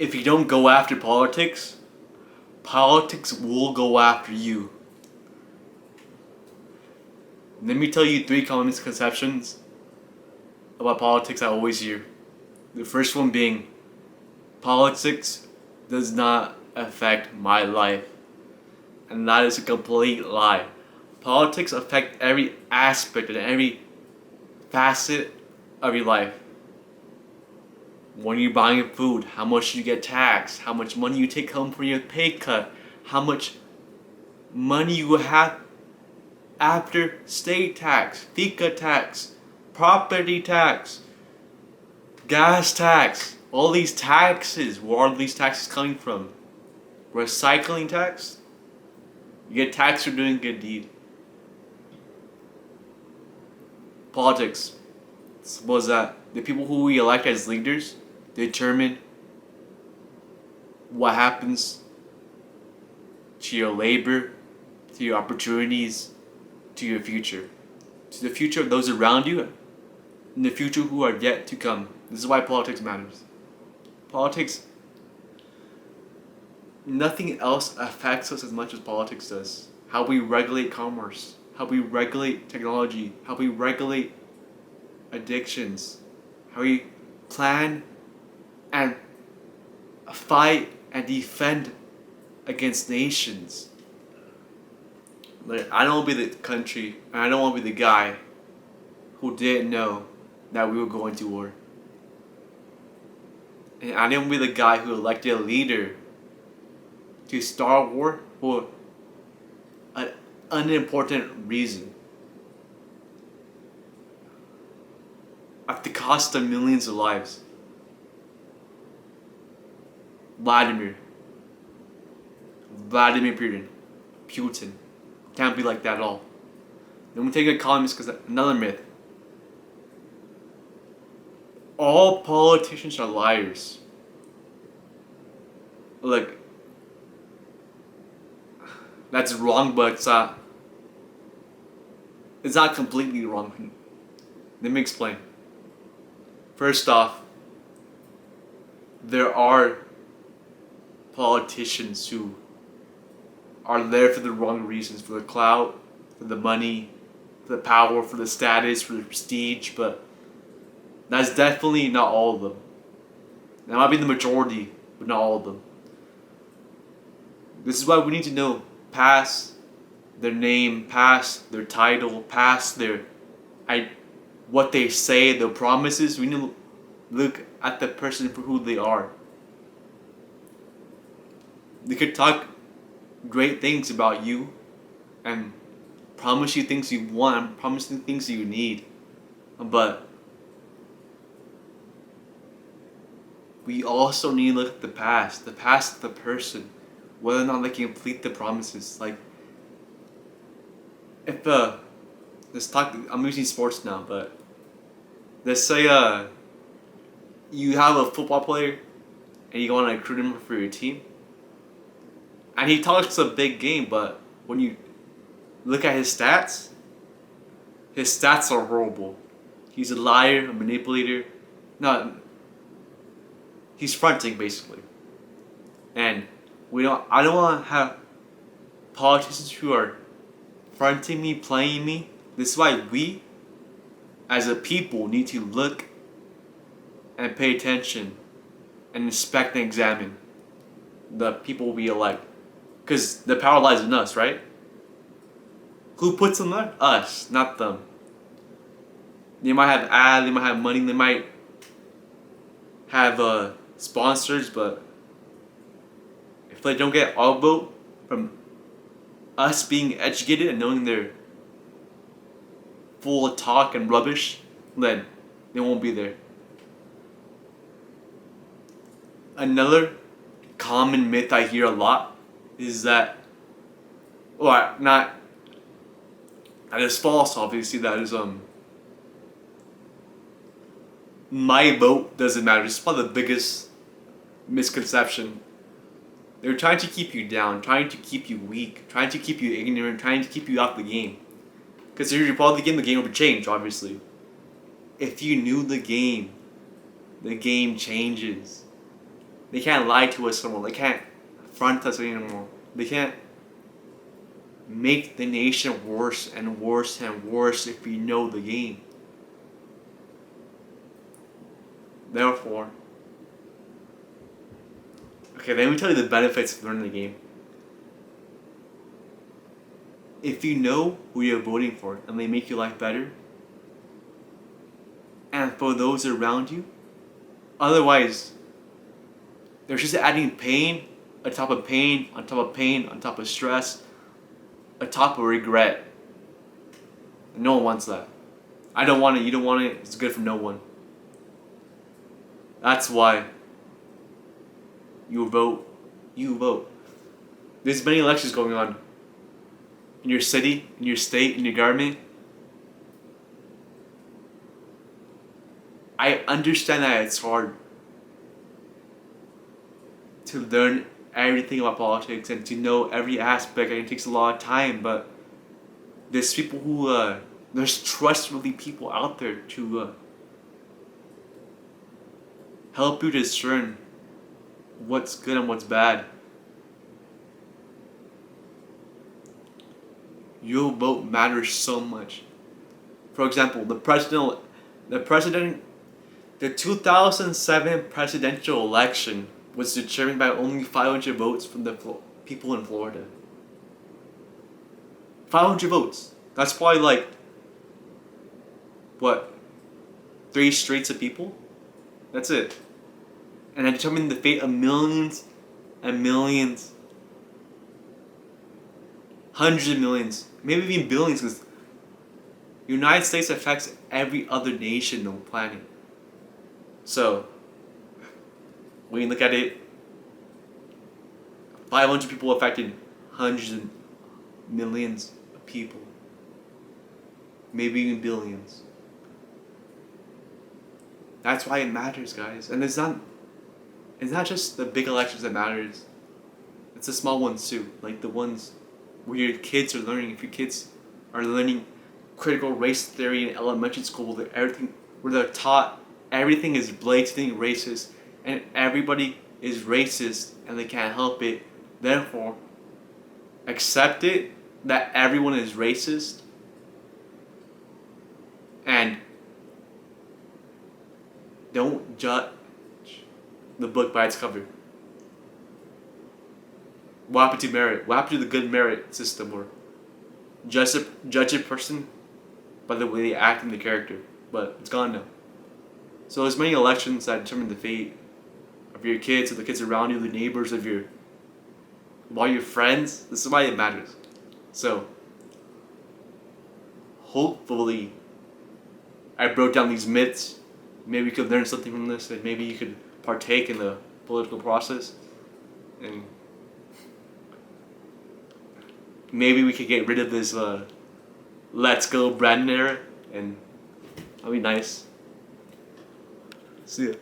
if you don't go after politics, politics will go after you. Let me tell you 3 common misconceptions about politics I always hear. The first one being, politics does not affect my life. And that is a complete lie. Politics affect every aspect and every facet of your life. When you're buying food, how much you get taxed, how much money you take home for your pay cut, how much money you have after state tax, FICA tax, property tax, gas tax, all these taxes. Where are these taxes coming from? Recycling tax? You get taxed for doing a good deed. Politics. Suppose that the people who we elect as leaders determine what happens to your labor, to your opportunities, to your future, to the future of those around you, and the future who are yet to come. This is why politics matters. Politics, nothing else affects us as much as politics does. How we regulate commerce, how we regulate technology, how we regulate addictions, how we plan and fight and defend against nations. Like, I don't want to be the country, and I don't want to be the guy who didn't know that we were going to war. And I didn't want to be the guy who elected a leader to start war for an unimportant reason. At the cost of millions of lives. Vladimir Putin. Can't be like that at all. Then we take economists because another myth. All politicians are liars. Look, that's wrong, but it's not completely wrong. Let me explain. First off, there are politicians who are there for the wrong reasons, for the clout, for the money, for the power, for the status, for the prestige, but that's definitely not all of them. That might be the majority, but not all of them. This is why we need to know past their name, past their title, past their what they say, their promises. We need to look at the person for who they are. They could talk great things about you and promise you things you want and promise you things you need, but we also need to look at the past of the person, whether or not they can complete the promises. Like, if let's talk, I'm using sports now, but let's say you have a football player and you want to recruit him for your team, and he talks a big game, but when you look at his stats are horrible. He's a liar, a manipulator. No, he's fronting basically. And I don't want to have politicians who are fronting me, playing me. This is why we, as a people, need to look and pay attention and inspect and examine the people we elect. Because the power lies in us, right? Who puts them there? Us, not them. They might have ads, they might have money, they might have sponsors, but if they don't get our vote from us being educated and knowing they're full of talk and rubbish, then they won't be there. Another common myth I hear a lot is that, well, not, that is false, obviously. That is my vote doesn't matter. It's probably the biggest misconception. They're trying to keep you down, trying to keep you weak, trying to keep you ignorant, trying to keep you out the game. Because if you're part of the game would change, obviously. If you knew the game changes. They can't lie to us anymore. They can't front us anymore. They can't make the nation worse and worse and worse if we know the game. Therefore, okay, let me tell you the benefits of learning the game. If you know who you're voting for and they make your life better, and for those around you, otherwise, they're just adding pain on top of pain on top of pain on top of stress, on top of regret. No one wants that. I don't want it, you don't want it, it's good for no one. That's why you vote. There's many elections going on in your city, in your state, in your government. I understand that it's hard to learn everything about politics and to know every aspect, and it takes a lot of time, but there's people who, there's trustworthy people out there to help you discern what's good and what's bad. Your vote matters so much. For example, the 2007 presidential election was determined by only 500 votes from the people in Florida. 500 votes. That's probably like, what, 3 streets of people? That's it. And I determined the fate of millions and millions, hundreds of millions, maybe even billions, because the United States affects every other nation on the planet. So, when you look at it, 500 people affected hundreds of millions of people, maybe even billions. That's why it matters, guys. And it's not just the big elections that matters. It's the small ones too, like the ones where your kids are learning. If your kids are learning critical race theory in elementary school, where they're taught everything is blatantly racist and everybody is racist and they can't help it. Therefore, accept it that everyone is racist and don't judge the book by its cover. What happened to merit? What happened to the good merit system, or judge a person by the way they act and the character? But it's gone now. So there's many elections that determine the fate of your kids, of the kids around you, the neighbors of all your friends. This is why it matters. So hopefully I broke down these myths. Maybe you could learn something from this, and maybe you could partake in the political process, and maybe we could get rid of this "Let's Go" Brandon era, and that'd be nice. See ya.